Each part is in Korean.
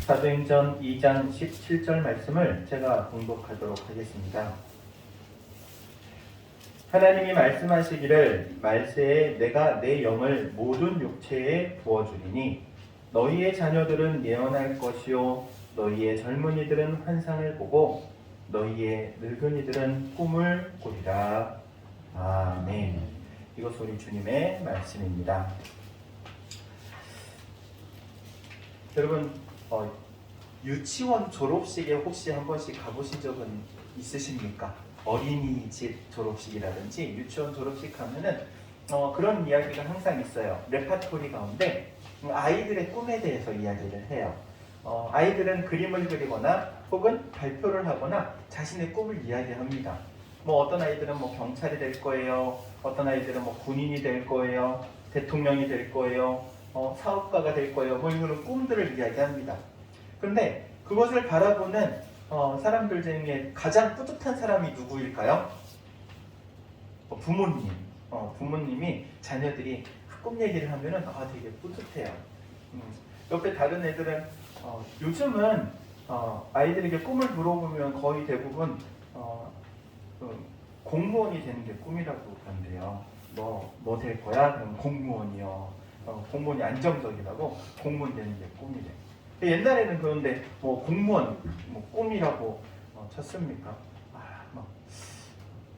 사도행전 2장 17절 말씀을 제가 봉독하도록 하겠습니다. 하나님이 말씀하시기를 말세에 내가 내 영을 모든 육체에 부어주리니 너희의 자녀들은 예언할 것이요 너희의 젊은이들은 환상을 보고 너희의 늙은이들은 꿈을 꾸리라. 아멘. 이것 우리 주님의 말씀입니다. 여러분 유치원 졸업식에 혹시 한 번씩 가보신 적은 있으십니까? 어린이집 졸업식이라든지 유치원 졸업식 가면은 그런 이야기가 항상 있어요. 레파토리 가운데 아이들의 꿈에 대해서 이야기를 해요. 아이들은 그림을 그리거나 혹은 발표를 하거나 자신의 꿈을 이야기합니다. 어떤 아이들은 경찰이 될 거예요. 어떤 아이들은 군인이 될 거예요. 대통령이 될 거예요. 사업가가 될 거예요. 이런 꿈들을 이야기합니다. 그런데 그것을 바라보는 사람들 중에 가장 뿌듯한 사람이 누구일까요? 부모님. 부모님이 자녀들이 그 꿈 얘기를 하면은 되게 뿌듯해요. 옆에 다른 애들은 요즘은 아이들에게 꿈을 물어보면 거의 대부분 공무원이 되는 게 꿈이라고 그런데요. 뭐 될 거야? 그럼 공무원이요. 공무원이 안정적이라고 공무원 되는 게 꿈이래. 옛날에는 그런데 공무원 꿈이라고 쳤습니까?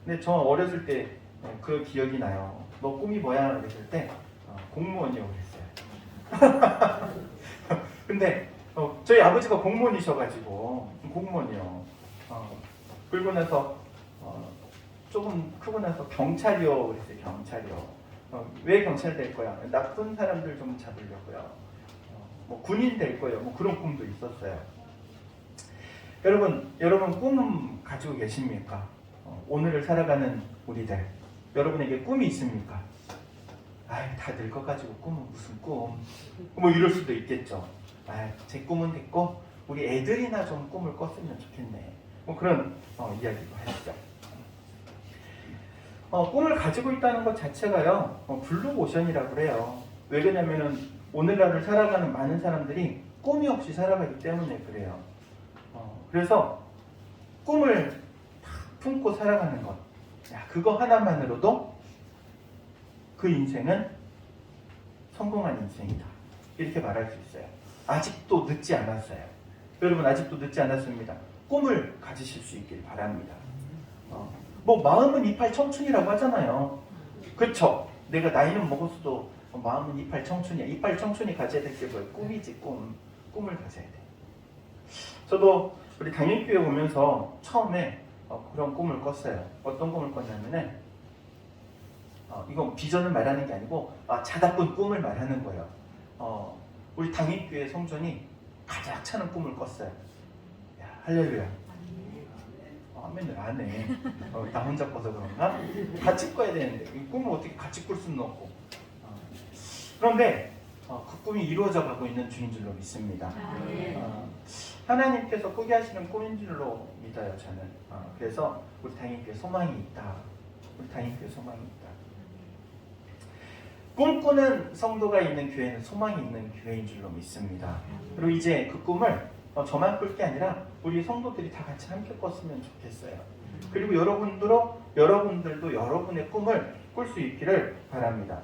근데 저 어렸을 때 그 기억이 나요. 너 꿈이 뭐야? 그랬을 때 공무원이라고 그랬어요. 근데 저희 아버지가 공무원이셔가지고 공무원이요. 그리고 나서 조금 크고 나서 경찰이요 그랬어요. 경찰이요. 왜 경찰 될 거야? 나쁜 사람들 좀 잡으려고요. 군인 될 거예요. 그런 꿈도 있었어요. 여러분 꿈 가지고 계십니까? 오늘을 살아가는 우리들, 여러분에게 꿈이 있습니까? 다 늙어가지고 꿈은 무슨 꿈? 이럴 수도 있겠죠. 제 꿈은 됐고 우리 애들이나 좀 꿈을 꿨으면 좋겠네. 그런 이야기도 하시죠. 꿈을 가지고 있다는 것 자체가요, 블루오션이라고 그래요. 왜 그러냐면은 오늘날을 살아가는 많은 사람들이 꿈이 없이 살아가기 때문에 그래요. 그래서 꿈을 품고 살아가는 것, 그거 하나만으로도 그 인생은 성공한 인생이다. 이렇게 말할 수 있어요. 아직도 늦지 않았어요. 여러분 아직도 늦지 않았습니다. 꿈을 가지실 수 있길 바랍니다. 마음은 이팔 청춘이라고 하잖아요. 그렇죠? 내가 나이는 먹었어도 마음은 이팔 청춘이야. 이팔 청춘이 가져야 될 게 뭐예요? 꿈이지, 꿈. 꿈을 가져야 돼. 저도 우리 당일교회 오면서 처음에 그런 꿈을 꿨어요. 어떤 꿈을 꿨냐면은 이건 비전을 말하는 게 아니고 자다 꾼 꿈을 말하는 거예요. 우리 당일교회 성전이 가득 차는 꿈을 꿨어요. 할렐루야. 아멘을 안 해. 나 혼자 꿔서 그런가? 같이 꿔야 되는데 이 꿈을 어떻게 같이 꿀 수는 없고. 그런데 그 꿈이 이루어져 가고 있는 중인 줄로 믿습니다. 하나님께서 꾸게 하시는 꿈인 줄로 믿어요, 저는. 그래서 우리 당일교회 소망이 있다. 우리 당일교회 소망이 있다. 꿈꾸는 성도가 있는 교회는 소망이 있는 교회인 줄로 믿습니다. 그리고 이제 그 꿈을 저만 꿀 게 아니라 우리 성도들이 다 같이 함께 꿨으면 좋겠어요. 그리고 여러분들도 여러분의 꿈을 꿀 수 있기를 바랍니다.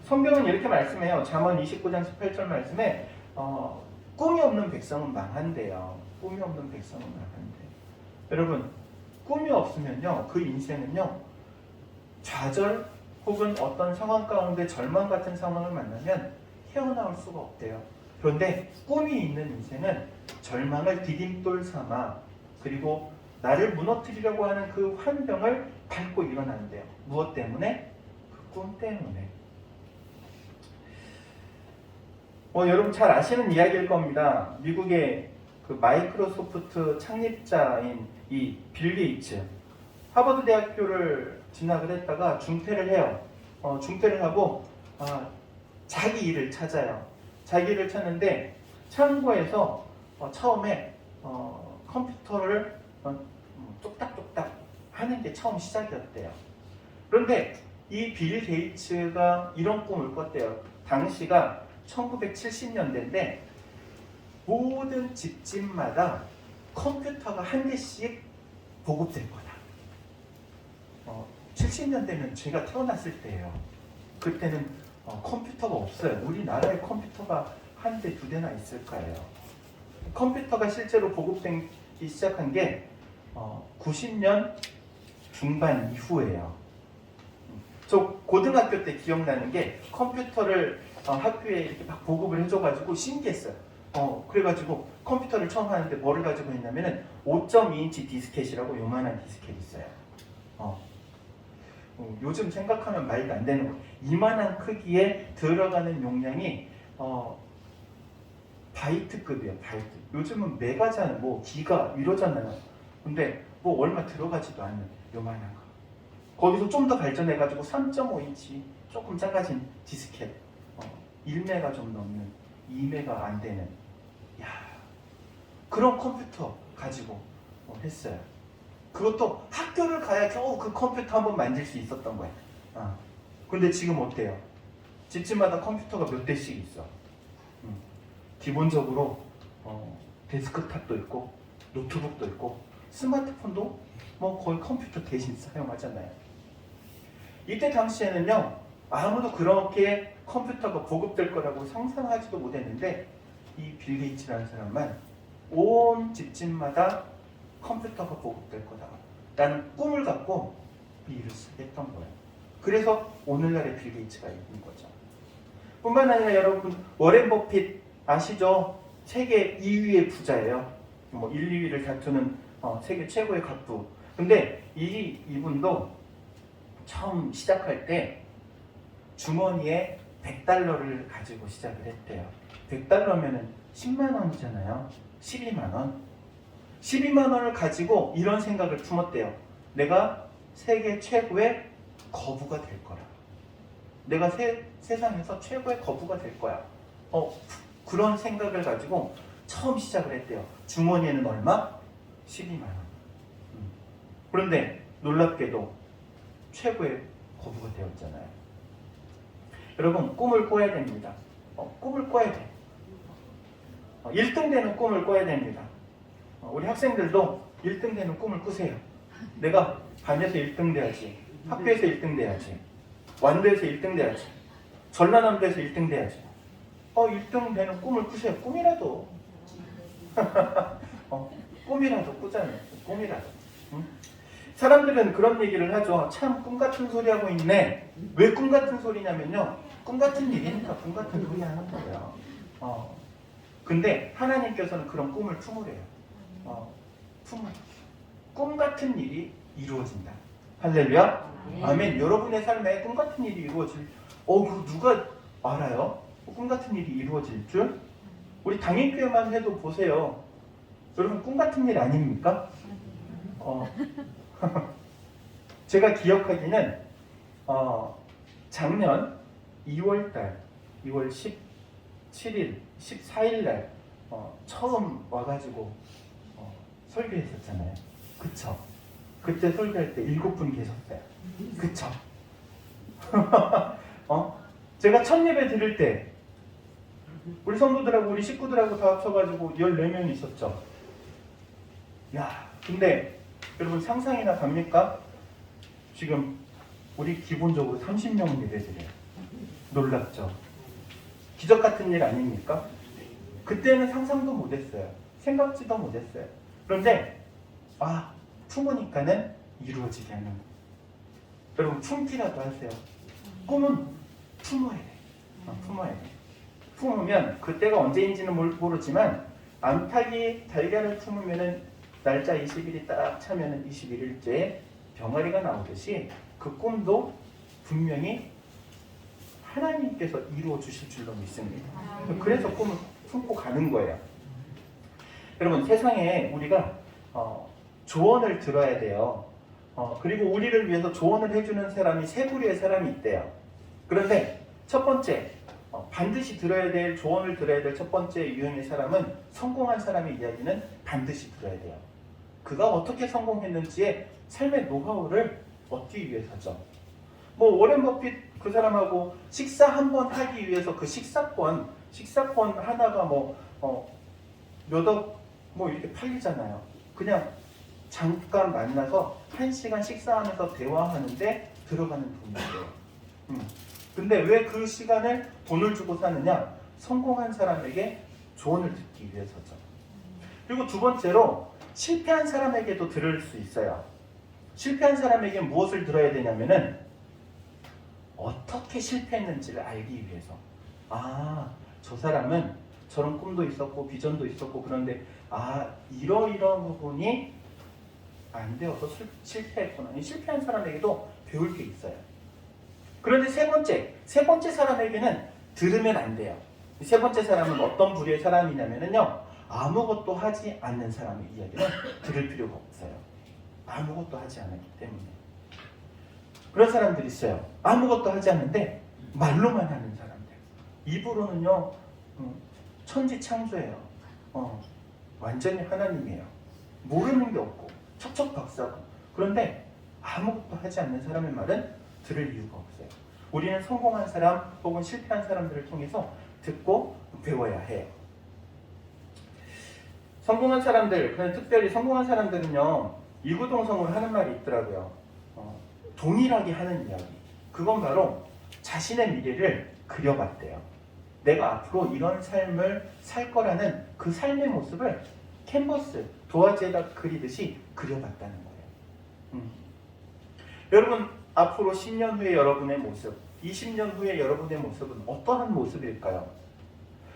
성경은 이렇게 말씀해요. 잠언 29장 18절 말씀에 꿈이 없는 백성은 망한대요. 꿈이 없는 백성은 망한대. 여러분 꿈이 없으면요 그 인생은요 좌절 혹은 어떤 상황 가운데 절망 같은 상황을 만나면 헤어나올 수가 없대요. 그런데 꿈이 있는 인생은 절망을 디딤돌 삼아 그리고 나를 무너뜨리려고 하는 그 환경을 밟고 일어난대요. 무엇 때문에? 그 꿈 때문에. 여러분 잘 아시는 이야기일 겁니다. 미국의 그 마이크로소프트 창립자인 이 빌 게이츠, 하버드 대학교를 진학을 했다가 중퇴를 해요. 중퇴를 하고 자기 일을 찾아요. 자기 일을 찾는데 창고에서 처음에 컴퓨터를 뚝딱뚝딱 하는 게 처음 시작이었대요. 그런데 이 빌 게이츠가 이런 꿈을 꿨대요. 당시가 1970년대인데 모든 집집마다 컴퓨터가 한 대씩 보급될 거다. 70년대면 제가 태어났을 때예요. 그때는 컴퓨터가 없어요. 우리나라에 컴퓨터가 한 대, 두 대나 있을 거예요. 컴퓨터가 실제로 보급되기 시작한 게 90년 중반 이후예요. 저 고등학교 때 기억나는 게 컴퓨터를 학교에 이렇게 막 보급을 해줘가지고 신기했어요. 그래가지고 컴퓨터를 처음 하는데 뭐를 가지고 했냐면은 5.2인치 디스켓이라고 요만한 디스켓이 있어요. 요즘 생각하면 말도 안 되는 거. 이만한 크기에 들어가는 용량이 바이트급이에요. 바이트. 요즘은 메가잖아요. 뭐 기가 이러잖아요. 근데 뭐 얼마 들어가지도 않는 요만한 거. 거기서 좀 더 발전해가지고 3.5인치 조금 작아진 디스켓. 1메가 좀 넘는 2메가 안 되는. 야, 그런 컴퓨터 가지고 했어요. 그것도 학교를 가야 겨우 그 컴퓨터 한번 만질 수 있었던 거예요. 근데 지금 어때요? 집집마다 컴퓨터가 몇 대씩 있어. 기본적으로 데스크탑도 있고 노트북도 있고 스마트폰도 뭐 거의 컴퓨터 대신 사용하잖아요. 이때 당시에는요, 아무도 그렇게 컴퓨터가 보급될 거라고 상상하지도 못했는데 이 빌 게이츠라는 사람만 온 집집마다 컴퓨터가 보급될 거다 라는 꿈을 갖고 이 일을 했던 거예요. 그래서 오늘날의 빌 게이츠가 있는 거죠. 뿐만 아니라 여러분, 워렌 버핏 아시죠? 세계 2위의 부자예요. 뭐 1, 2위를 다투는 세계 최고의 갑부. 근데 이분도 처음 시작할 때 주머니에 $100를 가지고 시작을 했대요. $100면은 10만 원이잖아요. 12만 원. 12만 원을 가지고 이런 생각을 품었대요. 내가 세계 최고의 거부가 될 거라. 내가 세상에서 최고의 거부가 될 거야. 그런 생각을 가지고 처음 시작을 했대요. 주머니에는 얼마? 12만 원. 그런데 놀랍게도 최고의 거부가 되었잖아요. 여러분, 꿈을 꿔야 됩니다. 꿈을 꿔야 돼. 1등 되는 꿈을 꿔야 됩니다. 우리 학생들도 1등 되는 꿈을 꾸세요. 내가 반에서 1등 돼야지. 학교에서 1등 돼야지. 완도에서 1등 돼야지. 전라남도에서 1등 돼야지. 1등 되는 꿈을 꾸세요. 꿈이라도. 꿈이라도 꾸잖아요. 꿈이라도. 응? 사람들은 그런 얘기를 하죠. 참 꿈같은 소리 하고 있네. 왜 꿈같은 소리냐면요, 꿈같은 일이니까 꿈같은 소리 하는 거예요. 근데 하나님께서는 그런 꿈을 품으래요. 품을. 꿈같은 일이 이루어진다. 할렐루야. 아멘. 여러분의 삶에 꿈같은 일이 이루어질, 누가 알아요? 꿈같은 일이 이루어질 줄? 우리 당일교회만 해도 보세요. 여러분, 꿈같은 일 아닙니까? 제가 기억하기는 작년 2월달 2월 17일 14일날 처음 와가지고 설교했었잖아요. 그쵸? 그때 설교할 때 7분 계셨어요. 그쵸? 제가 첫 예배 드릴 때 우리 성도들하고 우리 식구들하고 다 합쳐가지고 14명 있었죠. 야, 근데 여러분 상상이나 갑니까? 지금 우리 기본적으로 30명 예배드려요. 놀랍죠? 기적 같은 일 아닙니까? 그때는 상상도 못했어요. 생각지도 못했어요. 그런데 품으니까는 이루어지게 하는 거예요. 여러분, 품기라도 하세요. 꿈은 품어야 돼. 품어야 돼. 품으면 그때가 언제인지는 모르지만 암탉이 달걀을 품으면은 날짜 20일이 딱 차면은 21일째에 병아리가 나오듯이 그 꿈도 분명히 하나님께서 이루어 주실 줄로 믿습니다. 그래서 꿈을 품고 가는 거예요. 여러분, 세상에 우리가 조언을 들어야 돼요. 그리고 우리를 위해서 조언을 해주는 사람이 세 부류의 사람이 있대요. 그런데 첫 번째, 반드시 들어야 될, 조언을 들어야 될 첫 번째 유형의 사람은 성공한 사람의 이야기는 반드시 들어야 돼요. 그가 어떻게 성공했는지의 삶의 노하우를 얻기 위해서죠. 뭐 워렌 버핏 그 사람하고 식사 한 번 하기 위해서 그 식사권 하나가 몇억 뭐 이렇게 팔리잖아요. 그냥 잠깐 만나서 1시간 식사하면서 대화하는데 들어가는 돈인데요. 근데 왜 그 시간을 돈을 주고 사느냐? 성공한 사람에게 조언을 듣기 위해서죠. 그리고 두 번째로 실패한 사람에게도 들을 수 있어요. 실패한 사람에게 무엇을 들어야 되냐면은 어떻게 실패했는지를 알기 위해서. 아, 저 사람은 저런 꿈도 있었고 비전도 있었고 그런데 이러이러한 부분이 안 되어서 실패했구나. 실패한 사람에게도 배울 게 있어요. 그런데 세 번째 사람에게는 들으면 안 돼요. 세 번째 사람은 어떤 부류의 사람이냐면요, 아무것도 하지 않는 사람의 이야기는 들을 필요가 없어요. 아무것도 하지 않았기 때문에. 그런 사람들이 있어요. 아무것도 하지 않는데 말로만 하는 사람들. 입으로는요 천지창조예요. 완전히 하나님이에요. 모르는 게 없고 척척박사고. 그런데 아무것도 하지 않는 사람의 말은 들을 이유가 없어요. 우리는 성공한 사람 혹은 실패한 사람들을 통해서 듣고 배워야 해요. 성공한 사람들, 특별히 성공한 사람들은요, 이구동성으로 하는 말이 있더라고요. 동일하게 하는 이야기. 그건 바로 자신의 미래를 그려봤대요. 내가 앞으로 이런 삶을 살 거라는 그 삶의 모습을 캔버스, 도화지에다 그리듯이 그려봤다는 거예요. 여러분, 앞으로 10년 후의 여러분의 모습, 20년 후의 여러분의 모습은 어떠한 모습일까요?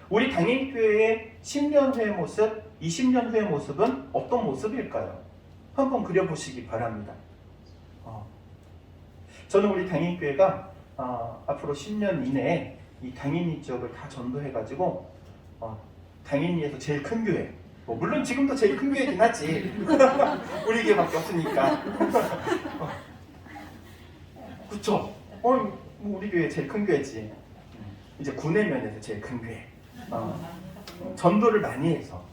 우리 당일교회의 10년 후의 모습, 20년 후의 모습은 어떤 모습일까요? 한번 그려보시기 바랍니다. 저는 우리 당일교회가 앞으로 10년 이내에 이 당인리 지역을 다 전도해가지고 당인리에서 제일 큰 교회, 물론 지금도 제일 큰 교회긴 하지 우리 교회밖에 없으니까 그쵸? 우리 교회 제일 큰 교회지. 이제 군의 면에서 제일 큰 교회. 전도를 많이 해서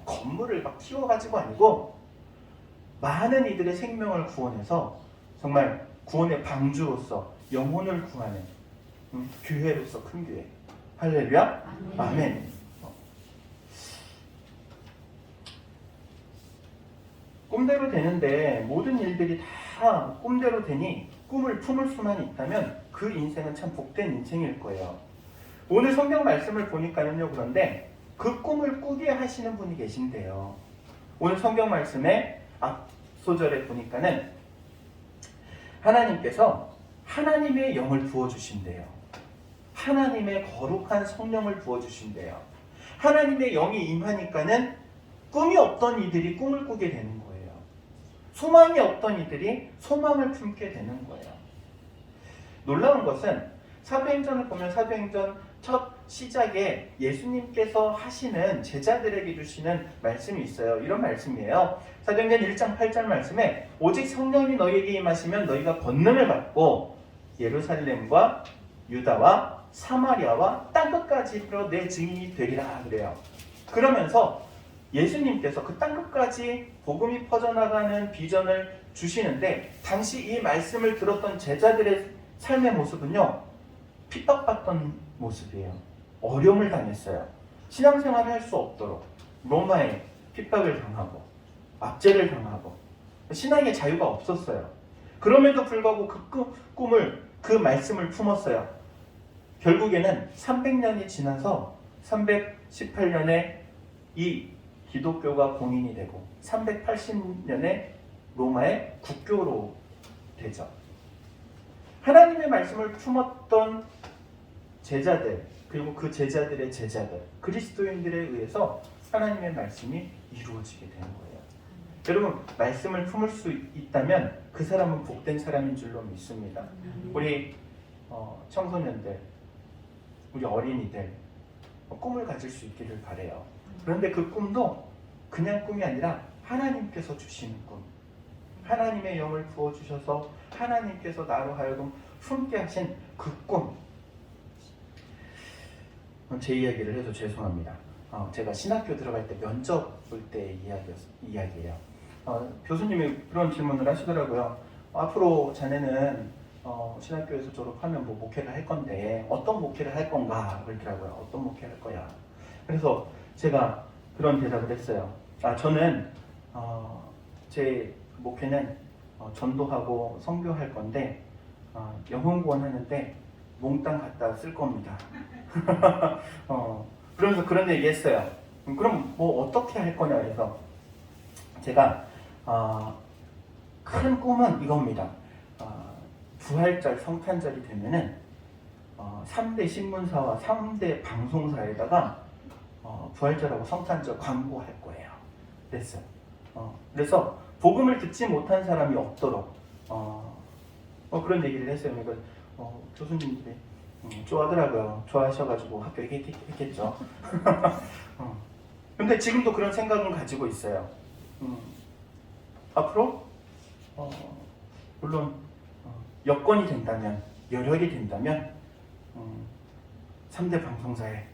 건물을 막 키워가지고 아니고 많은 이들의 생명을 구원해서 정말 구원의 방주로서 영혼을 구하는 교회로서 큰 교회. 할렐루야. 아멘. 꿈대로 되는데 모든 일들이 다 꿈대로 되니 꿈을 품을 수만 있다면 그 인생은 참 복된 인생일 거예요. 오늘 성경 말씀을 보니까는요, 그런데 그 꿈을 꾸게 하시는 분이 계신데요. 오늘 성경 말씀의 앞 소절에 보니까는 하나님께서 하나님의 영을 부어주신대요. 하나님의 거룩한 성령을 부어주신대요. 하나님의 영이 임하니까는 꿈이 없던 이들이 꿈을 꾸게 되는 거예요. 소망이 없던 이들이 소망을 품게 되는 거예요. 놀라운 것은 사도행전을 보면 사도행전 첫 시작에 예수님께서 하시는 제자들에게 주시는 말씀이 있어요. 이런 말씀이에요. 사도행전 1장 8절 말씀에 오직 성령이 너희에게 임하시면 너희가 권능을 받고 예루살렘과 유다와 사마리아와 땅끝까지 이르러 내 증인이 되리라 그래요. 그러면서 예수님께서 그 땅끝까지 복음이 퍼져나가는 비전을 주시는데 당시 이 말씀을 들었던 제자들의 삶의 모습은요, 핍박받던 모습이에요. 어려움을 당했어요. 신앙생활을 할 수 없도록 로마에 핍박을 당하고 압제를 당하고 신앙의 자유가 없었어요. 그럼에도 불구하고 그 꿈을, 그 말씀을 품었어요. 결국에는 300년이 지나서 318년에 이 기독교가 공인이 되고 380년에 로마의 국교로 되죠. 하나님의 말씀을 품었던 제자들, 그리고 그 제자들의 제자들, 그리스도인들에 의해서 하나님의 말씀이 이루어지게 되는 거예요. 여러분, 말씀을 품을 수 있다면 그 사람은 복된 사람인 줄로 믿습니다. 우리 청소년들, 우리 어린이들 꿈을 가질 수 있기를 바라요. 그런데 그 꿈도 그냥 꿈이 아니라 하나님께서 주시는 꿈, 하나님의 영을 부어주셔서 하나님께서 나로 하여금 품게 하신 그 꿈. 제 이야기를 해서 죄송합니다. 제가 신학교 들어갈 때 면접 볼 때 이야기예요. 교수님이 그런 질문을 하시더라고요. 앞으로 자네는 신학교에서 졸업하면 뭐 목회를 할 건데 어떤 목회를 할 건가 그러더라고요. 어떤 목회 할 거야. 그래서 제가 그런 대답을 했어요. 저는 제 목회는 전도하고 선교할 건데 영혼 구원하는데 몽땅 갖다 쓸 겁니다. 그러면서 그런 얘기 했어요. 그럼 뭐 어떻게 할 거냐 해서 제가 큰 꿈은 이겁니다. 부활절 성탄절이 되면은 3대 신문사와 3대 방송사에다가 부활절하고 성탄절 광고할 거예요. 그랬어요. 그래서 복음을 듣지 못한 사람이 없도록 그런 얘기를 했어요. 그러니까 교수님들이 좋아하더라고요. 좋아하셔가지고 학교에 했겠죠. 근데 지금도 그런 생각은 가지고 있어요. 앞으로 물론 여건이 된다면, 여력이 된다면 3대 방송사에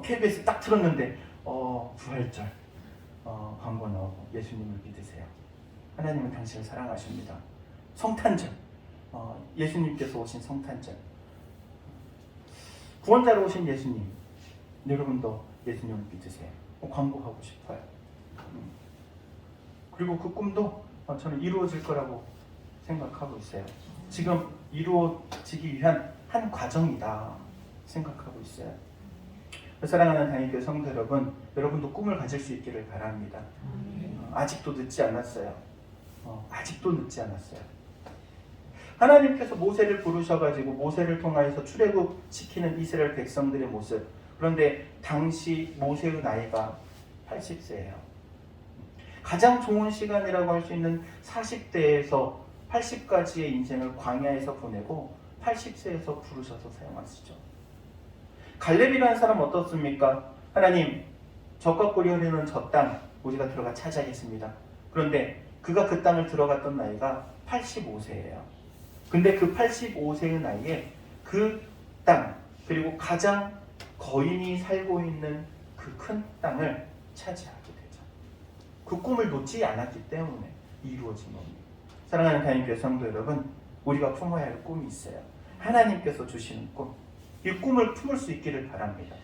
KBS 딱 틀었는데 부활절 광고 나오고 예수님을 믿으세요. 하나님은 당신을 사랑하십니다. 성탄절, 예수님께서 오신 성탄절, 구원자로 오신 예수님, 여러분도 예수님을 믿으세요. 광고하고 싶어요. 그리고 그 꿈도 저는 이루어질 거라고 생각하고 있어요. 지금 이루어지기 위한 한 과정이다 생각하고 있어요. 사랑하는 단일교회 성도 여러분, 여러분도 꿈을 가질 수 있기를 바랍니다. 아직도 늦지 않았어요. 아직도 늦지 않았어요. 하나님께서 모세를 부르셔가지고 모세를 통하여서 출애굽시키는 이스라엘 백성들의 모습. 그런데 당시 모세의 나이가 80세예요. 가장 좋은 시간이라고 할 수 있는 40대에서 80까지의 인생을 광야에서 보내고 80세에서 부르셔서 사용하시죠. 갈렙이라는 사람 어떻습니까? 하나님, 적과 꿀이 흐르는 저 땅 우리가 들어가 차지하겠습니다. 그런데 그가 그 땅을 들어갔던 나이가 85세예요. 근데 그 85세의 나이에 그 땅, 그리고 가장 거인이 살고 있는 그 큰 땅을 차지하게 되죠. 그 꿈을 놓지 않았기 때문에 이루어진 겁니다. 사랑하는 단임교회 성도 여러분, 우리가 품어야 할 꿈이 있어요. 하나님께서 주시는 꿈. 이 꿈을 품을 수 있기를 바랍니다.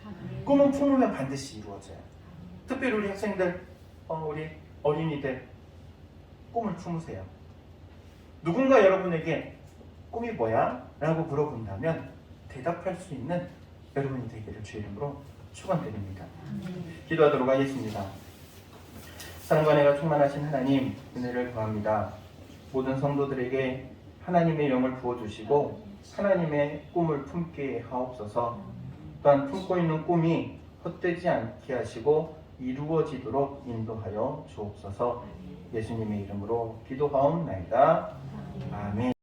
꿈은 품으면 반드시 이루어져요. 특별히 우리 학생들, 우리 어린이들, 꿈을 품으세요. 누군가 여러분에게 꿈이 뭐야? 라고 물어본다면 대답할 수 있는 여러분이 되기를 주의 이름으로 축원드립니다. 기도하도록 하겠습니다. 사랑과 은혜가 충만하신 하나님, 은혜를 구합니다. 모든 성도들에게 하나님의 영을 부어주시고 하나님의 꿈을 품게 하옵소서. 또한 품고 있는 꿈이 헛되지 않게 하시고 이루어지도록 인도하여 주옵소서. 예수님의 이름으로 기도하옵나이다. 아멘.